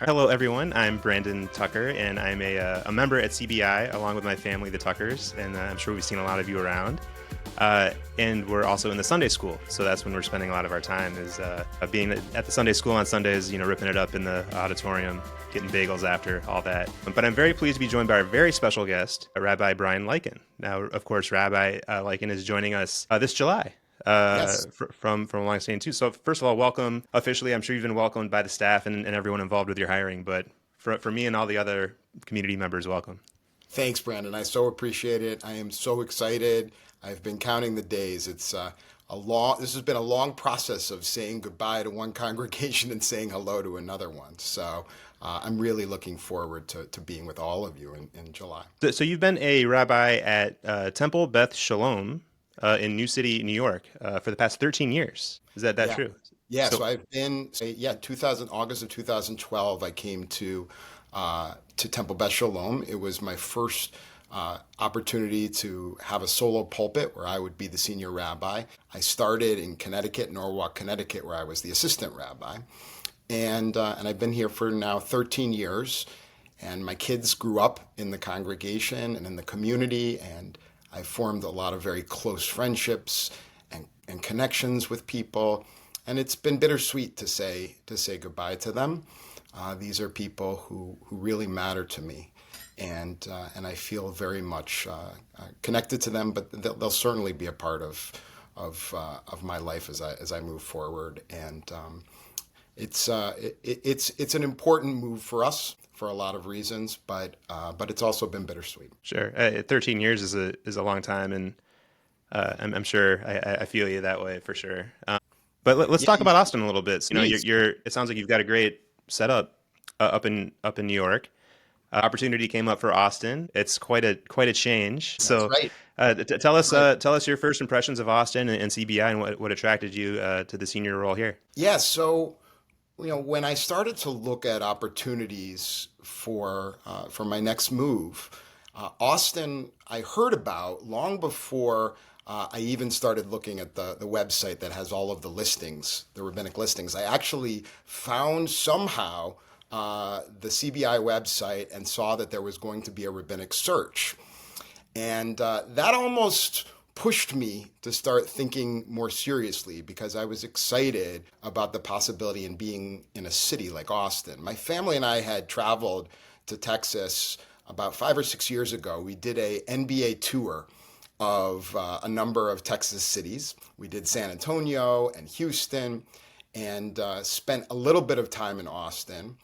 Hello, everyone. I'm Brandon Tucker, and I'm a member at CBI along with my family, the Tuckers, and I'm sure we've seen a lot of you around. And we're also in the Sunday school, so that's when we're spending a lot of our time is being at the Sunday school on Sundays, ripping it up in the auditorium, getting bagels after all that. But I'm very pleased to be joined by our very special guest, Rabbi Brian Leiken. Now, of course, Rabbi Leiken is joining us this July Yes. from a long standing too. So first of all, welcome officially. I'm sure you've been welcomed by the staff and everyone involved with your hiring, but for me and all the other community members, welcome. Thanks, Brandon. I so appreciate it. I am so excited. I've been counting the days. This has been a long process of saying goodbye to one congregation and saying hello to another one. So I'm really looking forward to being with all of you in July. So you've been a rabbi at Temple Beth Shalom in New City, New York, for the past 13 years. Is that Yeah. true? Yeah, So so I've been, 2000, August of 2012, I came to Temple Beth Shalom. It was my first opportunity to have a solo pulpit where I would be the senior rabbi. I started in Connecticut, Norwalk, Connecticut, where I was the assistant rabbi. And I've been here for now 13 years. And my kids grew up in the congregation and in the community, and I formed a lot of very close friendships and connections with people. And it's been bittersweet to say goodbye to them. These are people who really matter to me, and I feel very much connected to them. But they'll certainly be a part of my life as I move forward. And it's an important move for us for a lot of reasons, but it's also been bittersweet. sure, 13 years is a long time, and I'm sure I feel you that way for sure. But let's Yeah, talk about Austin a little bit. So, please. it sounds like you've got a great setup up in New York. Opportunity came up for Austin. It's quite a change. That's So, right. Right. tell us your first impressions of Austin and CBI and what attracted you to the senior role here. Yeah. So, when I started to look at opportunities for my next move, Austin I heard about long before I even started looking at the website that has all of the listings, the rabbinic listings. I actually found somehow the CBI website and saw that there was going to be a rabbinic search. And that almost pushed me to start thinking more seriously because I was excited about the possibility in being in a city like Austin. My family and I had traveled to Texas about 5 or 6 years ago. We did a NBA tour of a number of Texas cities. We did San Antonio and Houston, and spent a little bit of time in Austin,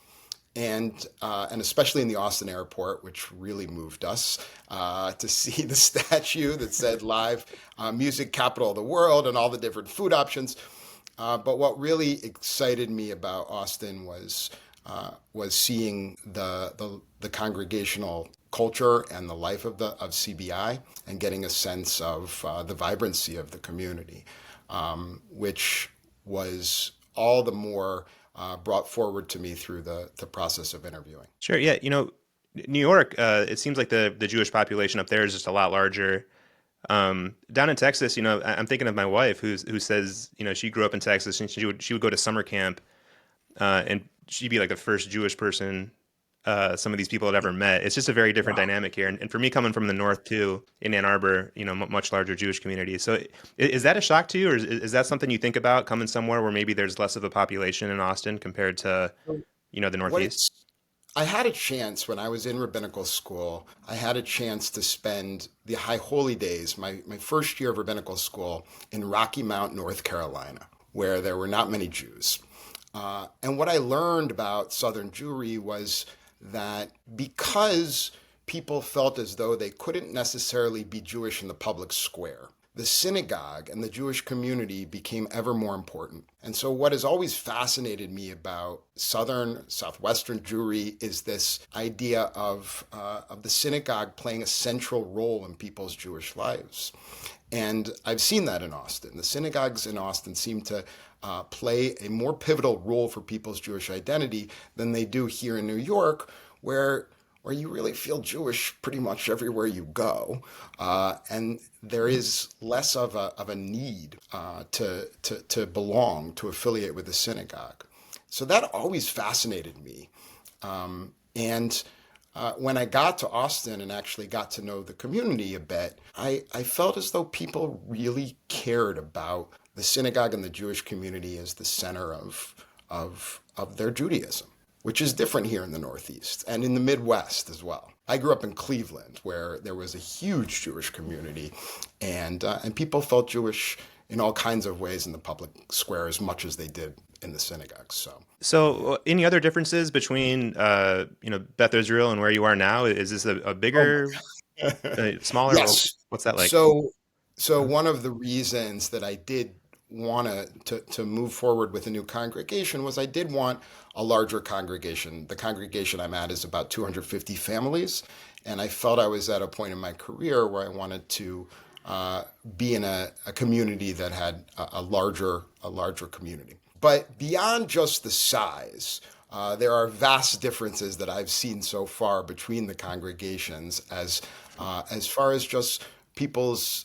and especially in the Austin airport, which really moved us to see the statue that said "Live Music Capital of the World" and all the different food options. But what really excited me about Austin was seeing the congregational culture and the life of CBI, and getting a sense of the vibrancy of the community, which was all the more brought forward to me through the process of interviewing. Sure. Yeah. New York. It seems like the Jewish population up there is just a lot larger. Down in Texas, I'm thinking of my wife who says, she grew up in Texas and she would go to summer camp, and she'd be like the first Jewish person some of these people had ever met. It's just a very different Wow. dynamic here. And for me, coming from the north too, in Ann Arbor, much larger Jewish community. So is that a shock to you, or is that something you think about coming somewhere where maybe there's less of a population in Austin compared to, the What Northeast? it's I had a chance when I was in rabbinical school. I had a chance to spend the High Holy Days, my first year of rabbinical school, in Rocky Mount, North Carolina, where there were not many Jews. And what I learned about Southern Jewry was that because people felt as though they couldn't necessarily be Jewish in the public square, the synagogue and the Jewish community became ever more important. And so, what has always fascinated me about southwestern Jewry is this idea of the synagogue playing a central role in people's Jewish lives. And I've seen that in Austin. The synagogues in Austin seem to play a more pivotal role for people's Jewish identity than they do here in New York, where you really feel Jewish pretty much everywhere you go, and there is less of a need to belong, to affiliate with the synagogue. So that always fascinated me. And when I got to Austin and actually got to know the community a bit, I felt as though people really cared about the synagogue and the Jewish community as the center of their Judaism, which is different here in the Northeast and in the Midwest as well. I grew up in Cleveland, where there was a huge Jewish community, and people felt Jewish in all kinds of ways in the public square as much as they did in the synagogue. So, any other differences between Beth Israel and where you are now? Is this a Oh bigger, smaller? yes. What's that like? So, so one of the reasons that I did want to move forward with a new congregation was I did want a larger congregation. The congregation I'm at is about 250 families, and I felt I was at a point in my career where I wanted to be in a community that had a larger community. But beyond just the size, there are vast differences that I've seen so far between the congregations as far as just people's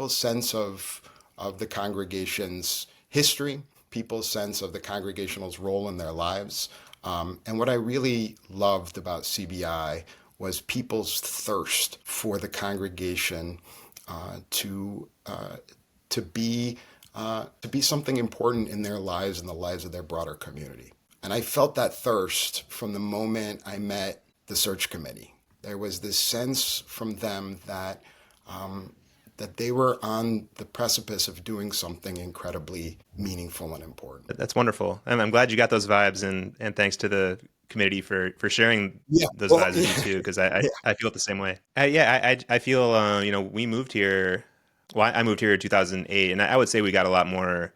sense of the congregation's history, people's sense of the congregational's role in their lives. And what I really loved about CBI was people's thirst for the congregation uh, to uh, to be to be something important in their lives and the lives of their broader community. And I felt that thirst from the moment I met the search committee. There was this sense from them that they were on the precipice of doing something incredibly meaningful and important. That's wonderful. I'm glad you got those vibes, and thanks to the committee for sharing Yeah. those Well, vibes with you too, because yeah. I feel it the same way. Yeah, I feel we moved here. Well, I moved here in 2008, and I would say we got a lot more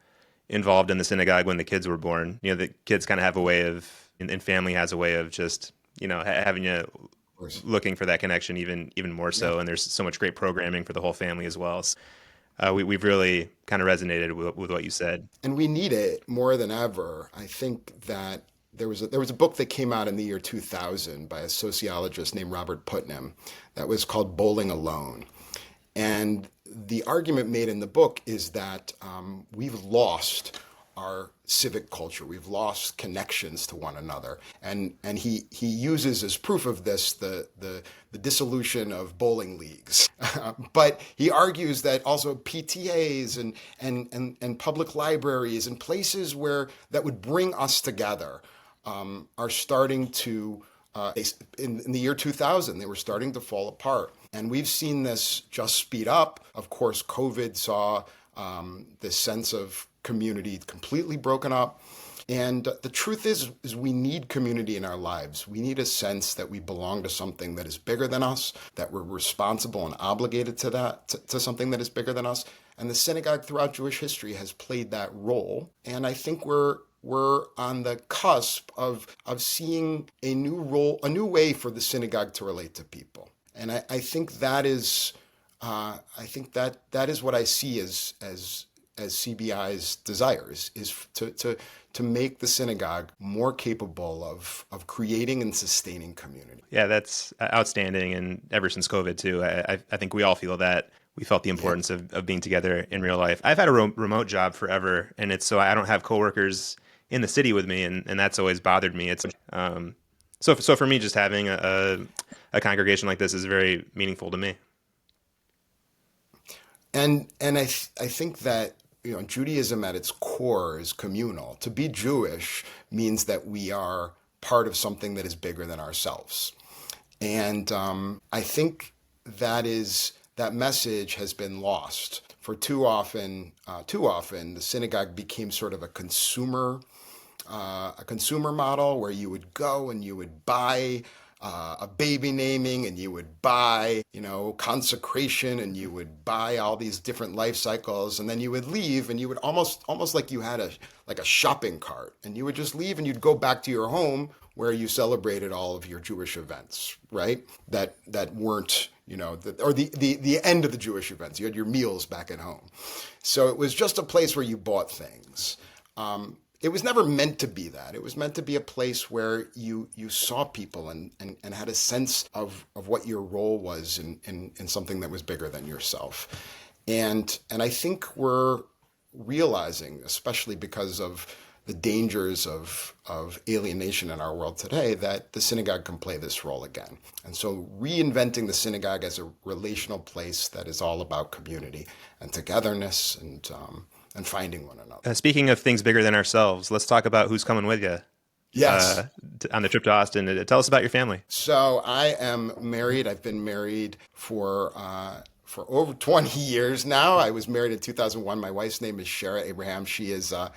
involved in the synagogue when the kids were born. The kids kind of have a way of, and family has a way of just having you Of course. looking for that connection even more Yeah. so. And there's so much great programming for the whole family as well. So, we've really kind of resonated with what you said. And we need it more than ever. I think that there was a book that came out in the year 2000 by a sociologist named Robert Putnam that was called Bowling Alone. And the argument made in the book is that we've lost our civic culture. We've lost connections to one another. And he uses as proof of this the dissolution of bowling leagues. But he argues that also PTAs and public libraries and places where that would bring us together are starting to in the year 2000, they were starting to fall apart. And we've seen this just speed up. Of course, COVID saw this sense of community completely broken up. And the truth is we need community in our lives. We need a sense that we belong to something that is bigger than us, that we're responsible and obligated to to something that is bigger than us. And the synagogue throughout Jewish history has played that role. And I think we're on the cusp of seeing a new role, a new way for the synagogue to relate to people. And I think that is, that is what I see as CBI's desires is to make the synagogue more capable of creating and sustaining community. Yeah, that's outstanding. And ever since COVID too, I think we all feel that. We felt the Yeah. importance of being together in real life. I've had a remote job forever, and it's so I don't have coworkers in the city with me, and that's always bothered me. It's so for me, just having a congregation like this is very meaningful to me. And I think that Judaism at its core is communal. To be Jewish means that we are part of something that is bigger than ourselves. And I think that message has been lost. For too often, the synagogue became sort of a consumer model where you would go and you would buy a baby naming and you would buy, consecration and you would buy all these different life cycles and then you would leave and you would almost like you had a shopping cart and you would just leave and you'd go back to your home where you celebrated all of your Jewish events, right? That weren't, or the end of the Jewish events. You had your meals back at home. So it was just a place where you bought things. It was never meant to be that. It was meant to be a place where you saw people and had a sense of what your role was in something that was bigger than yourself. And I think we're realizing, especially because of the dangers of alienation in our world today, that the synagogue can play this role again. And so reinventing the synagogue as a relational place that is all about community and togetherness and finding one another. Speaking of things bigger than ourselves, let's talk about who's coming with you Yes. on the trip to Austin. Tell us about your family. So I am married. I've been married for over 20 years now. I was married in 2001. My wife's name is Shara Abraham. She is a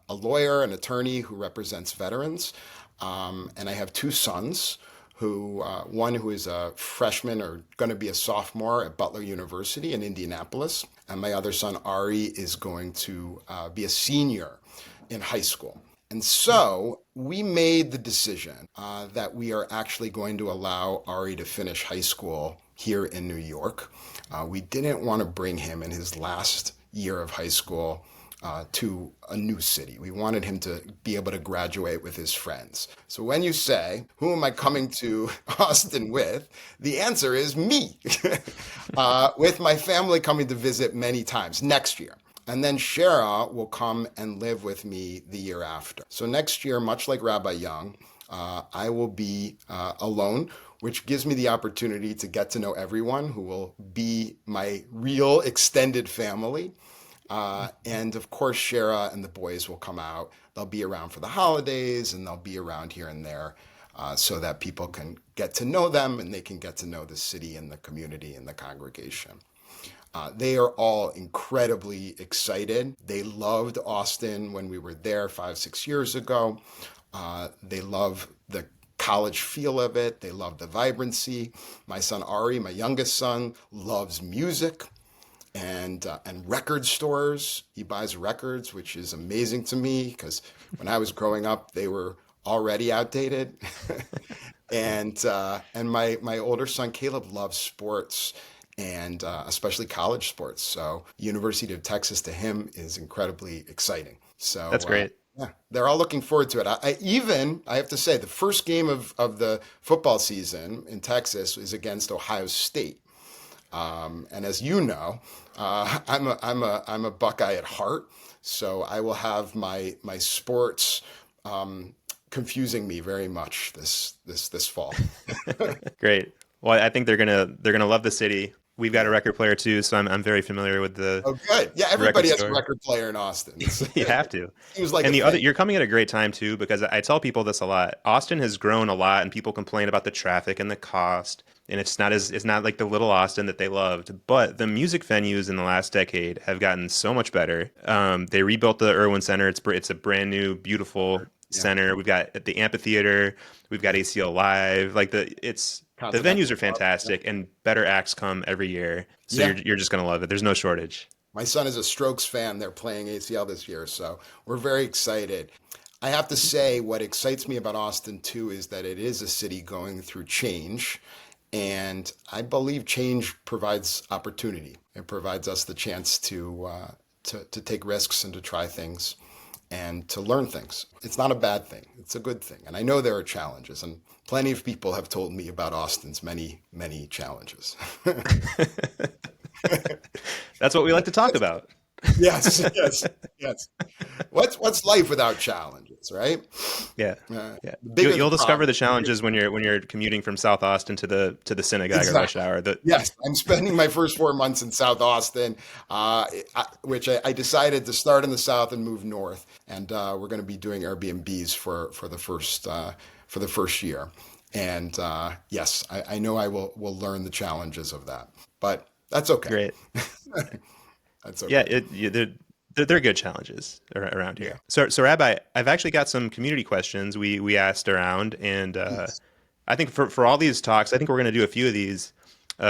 lawyer, an attorney who represents veterans. And I have two sons, one who is a freshman or going to be a sophomore at Butler University in Indianapolis. And my other son, Ari, is going to be a senior in high school. And so we made the decision that we are actually going to allow Ari to finish high school here in New York. We didn't want to bring him in his last year of high school to a new city. We wanted him to be able to graduate with his friends. So when you say, who am I coming to Austin with? The answer is me, with my family coming to visit many times next year. And then Shara will come and live with me the year after. So next year, much like Rabbi Young, I will be alone, which gives me the opportunity to get to know everyone who will be my real extended family. And of course, Shara and the boys will come out. They'll be around for the holidays and they'll be around here and there so that people can get to know them and they can get to know the city and the community and the congregation. They are all incredibly excited. They loved Austin when we were there 5-6 years ago. They love the college feel of it. They love the vibrancy. My son Ari, my youngest son, loves music and record stores. He buys records, which is amazing to me because when I was growing up, they were already outdated. and my older son Caleb loves sports. And especially college sports. So University of Texas to him is incredibly exciting. So That's great. Yeah, they're all looking forward to it. I have to say, the first game of the football season in Texas is against Ohio State. And as you know, I'm a Buckeye at heart. So I will have my sports confusing me very much this fall. Great. Well, I think they're gonna love the city. We've got a record player too, so I'm very familiar with the. Oh, good. Yeah, everybody has a store. record player in Austin. You have to. Seems like and you're coming at a great time too, because I tell people this a lot. Austin has grown a lot, and people complain about the traffic and the cost, and it's not like the little Austin that they loved. But the music venues in the last decade have gotten so much better. They rebuilt the Irwin Center. It's a brand new, beautiful center. We've got the amphitheater. We've got ACL Live. The venues are fantastic, and better acts come every year. So you're just going to love it. There's no shortage. My son is a Strokes fan. They're playing ACL this year, so we're very excited. I have to say, what excites me about Austin, too, is that it is a city going through change. And I believe change provides opportunity. It provides us the chance to take risks and to try things and to learn things. It's not a bad thing. It's a good thing. And I know there are challenges, and plenty of people have told me about Austin's many, many challenges. That's what we like to talk about. Yes. What's life without challenges, right? Yeah. You'll discover the challenges when you're commuting from South Austin to the synagogue at rush hour. Yes, I'm spending my first 4 months in South Austin, which I decided to start in the South and move north, and we're going to be doing Airbnbs for the first year. And yes, I know I will learn the challenges of that, but that's okay. Great. That's okay. Yeah, they're good challenges around here. So Rabbi, I've actually got some community questions we asked around, and Yes. I think for all these talks, I think we're going to do a few of these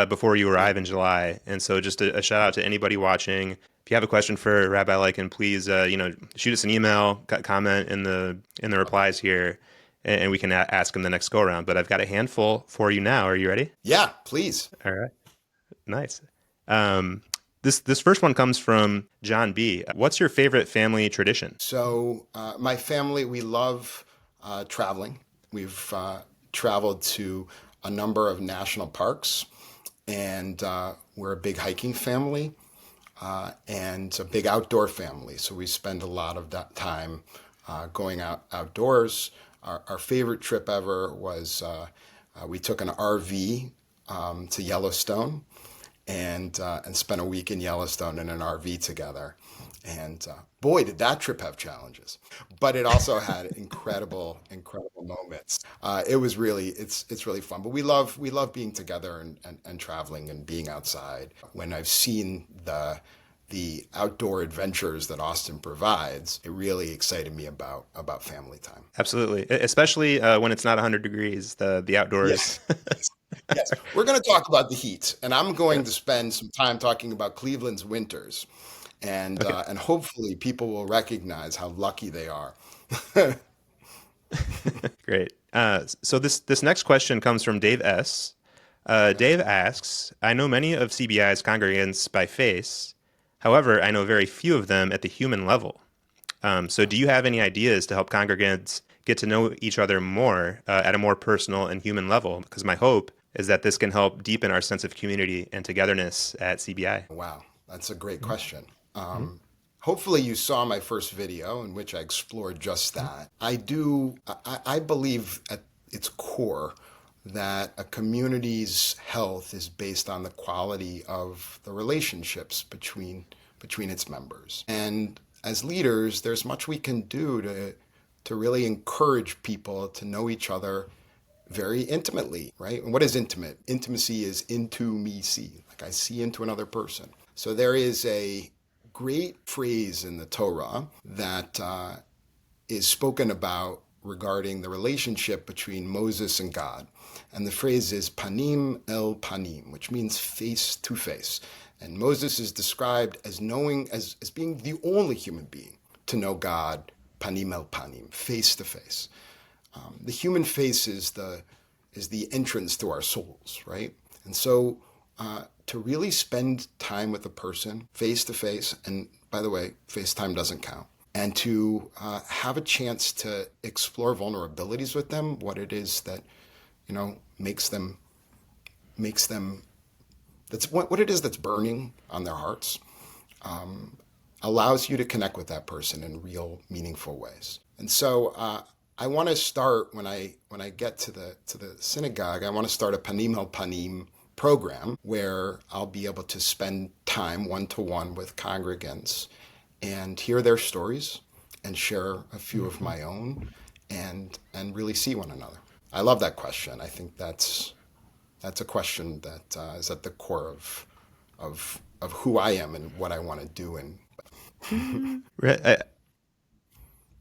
before you arrive in July. And so just a shout out to anybody watching. If you have a question for Rabbi Leiken, please shoot us an email, comment in the replies here, and we can ask him the next go around. But I've got a handful for you now. Are you ready? Yeah, please. All right. Nice. This first one comes from John B. What's your favorite family tradition? So my family, we love traveling. We've traveled to a number of national parks, and we're a big hiking family. and a big outdoor family. So we spend a lot of that time going outdoors. Our favorite trip ever was we took an RV to Yellowstone and spent a week in Yellowstone in an RV together. And boy, did that trip have challenges! But it also had incredible moments. It was really, it's really fun. But we love being together and traveling and being outside. When I've seen the outdoor adventures that Austin provides, it really excited me about family time. Absolutely, especially when it's not 100 degrees. The outdoors. Yes. Yes, we're going to talk about the heat, and I'm going to Yes. spend some time talking about Cleveland's winters, Okay. and hopefully people will recognize how lucky they are. Great. So this next question comes from Dave S. Okay. Dave asks, I know many of CBI's congregants by face. However, I know very few of them at the human level. So do you have any ideas to help congregants get to know each other more at a more personal and human level? Because my hope is that this can help deepen our sense of community and togetherness at CBI. Wow, that's a great question. Hopefully you saw my first video in which I explored just that. I believe at its core that a community's health is based on the quality of the relationships between its members. And as leaders, there's much we can do to really encourage people to know each other very intimately, right? And what is intimate? Intimacy is into me see, like I see into another person. So there is a great phrase in the Torah that is spoken about regarding the relationship between Moses and God. And the phrase is panim el panim, which means face to face. And Moses is described as knowing, as being the only human being to know God, panim el panim, face to face. The human face is the entrance to our souls, right? And so to really spend time with a person face to face, and by the way, FaceTime doesn't count, and to have a chance to explore vulnerabilities with them, what it is that makes them that's what it is that's burning on their hearts, allows you to connect with that person in real, meaningful ways. And so I want to start when I get to the synagogue. I want to start a panim el panim program where I'll be able to spend time one to one with congregants and hear their stories and share a few of my own and really see one another. I love that question. I think that's a question that is at the core of who I am and what I want to do. And Right.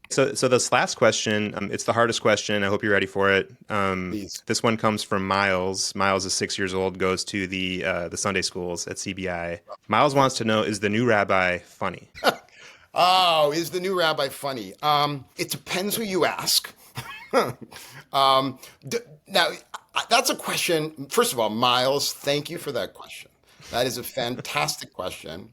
So this last question, it's the hardest question. I hope you're ready for it. please. This one comes from Miles. Miles is 6 years old, goes to the Sunday schools at CBI. Miles wants to know, is the new rabbi funny? Oh, is the new rabbi funny? It depends who you ask. um, Now, that's a question. First of all, Miles, thank you for that question. That is a fantastic question.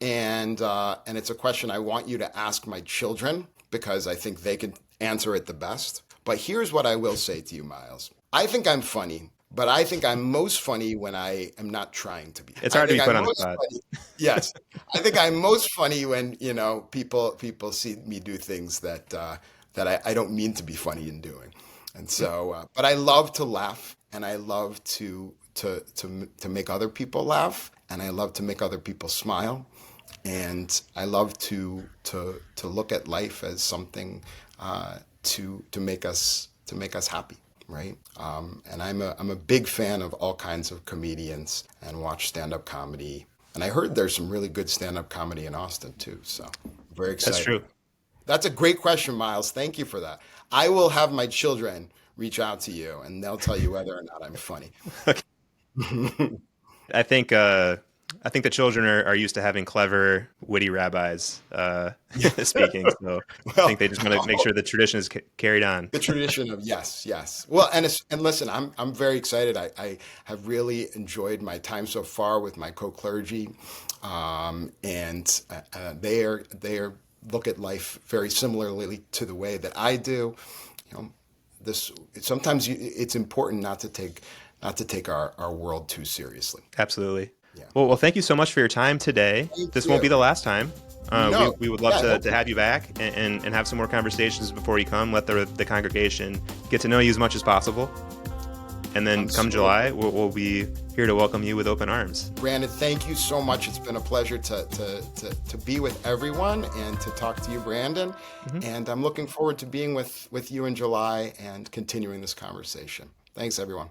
And it's a question I want you to ask my children because I think they could answer it the best. But here's what I will say to you, Miles. I think I'm funny, but I think I'm most funny when I am not trying to be. It's I hard to think be put I'm on the most spot. funny. Yes, I think I'm most funny when people see me do things that I don't mean to be funny in doing. And so, but I love to laugh, and I love to make other people laugh, and I love to make other people smile, and I love to look at life as something to make us happy, right? And I'm a big fan of all kinds of comedians and watch stand-up comedy. And I heard there's some really good stand-up comedy in Austin too, so I'm very That's excited. true. That's a great question, Miles. Thank you for that. I will have my children reach out to you, and they'll tell you whether or not I'm funny. I think I think the children are used to having clever, witty rabbis speaking. So I think Well, they just want to make sure the tradition is carried on. the tradition of yes, yes. Well, and listen, I'm very excited. I have really enjoyed my time so far with my co-clergy, and they are look at life very similarly to the way that I do. You know, this sometimes it's important not to take our world too seriously. Absolutely. Yeah. Well, thank you so much for your time today. Thank This won't be you. the last time. No. We would love Yeah, I hope to have you back and have some more conversations before you come. Let the congregation get to know you as much as possible. And then come absolutely. July, we'll be here to welcome you with open arms. Brandon, thank you so much. It's been a pleasure to be with everyone and to talk to you, Brandon. Mhm. And I'm looking forward to being with you in July and continuing this conversation. Thanks, everyone.